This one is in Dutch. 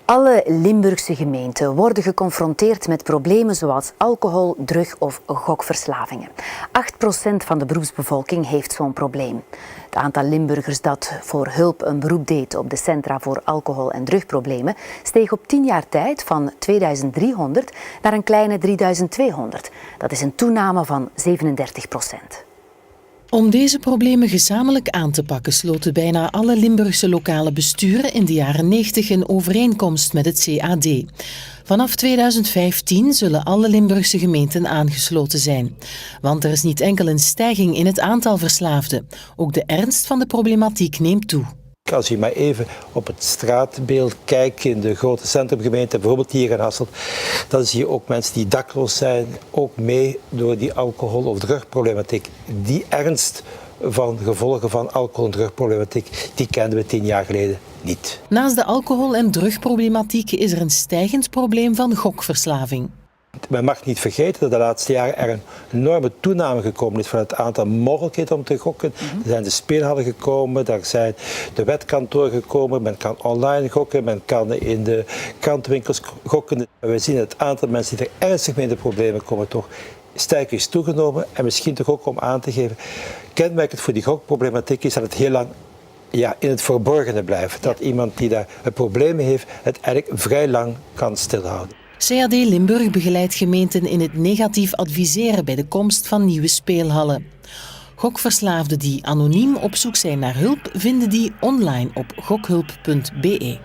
Alle Limburgse gemeenten worden geconfronteerd met problemen zoals alcohol, drug- of gokverslavingen. 8% van de beroepsbevolking heeft zo'n probleem. Het aantal Limburgers dat voor hulp een beroep deed op de centra voor alcohol- en drugproblemen steeg op 10 jaar tijd van 2300 naar een kleine 3200. Dat is een toename van 37%. Om deze problemen gezamenlijk aan te pakken sloten bijna alle Limburgse lokale besturen in de jaren 90 een overeenkomst met het CAD. Vanaf 2015 zullen alle Limburgse gemeenten aangesloten zijn. Want er is niet enkel een stijging in het aantal verslaafden. Ook de ernst van de problematiek neemt toe. Als je maar even op het straatbeeld kijkt in de grote centrumgemeenten, bijvoorbeeld hier in Hasselt, dan zie je ook mensen die dakloos zijn, ook mee door die alcohol- of drugproblematiek. Die ernst van de gevolgen van alcohol- en drugproblematiek, die kenden we 10 jaar geleden niet. Naast de alcohol- en drugproblematiek is er een stijgend probleem van gokverslaving. Men mag niet vergeten dat de laatste jaren er een enorme toename gekomen is van het aantal mogelijkheden om te gokken. Er zijn de speelhallen gekomen, er zijn de wetkantoren gekomen, men kan online gokken, men kan in de krantenwinkels gokken. We zien dat het aantal mensen die er ernstig mee in de problemen komen toch sterk is toegenomen. En misschien toch ook om aan te geven, kenmerkend voor die gokproblematiek is dat het heel lang in het verborgene blijft. Dat iemand die daar een probleem heeft, het eigenlijk vrij lang kan stilhouden. CAD Limburg begeleidt gemeenten in het negatief adviseren bij de komst van nieuwe speelhallen. Gokverslaafden die anoniem op zoek zijn naar hulp, vinden die online op gokhulp.be.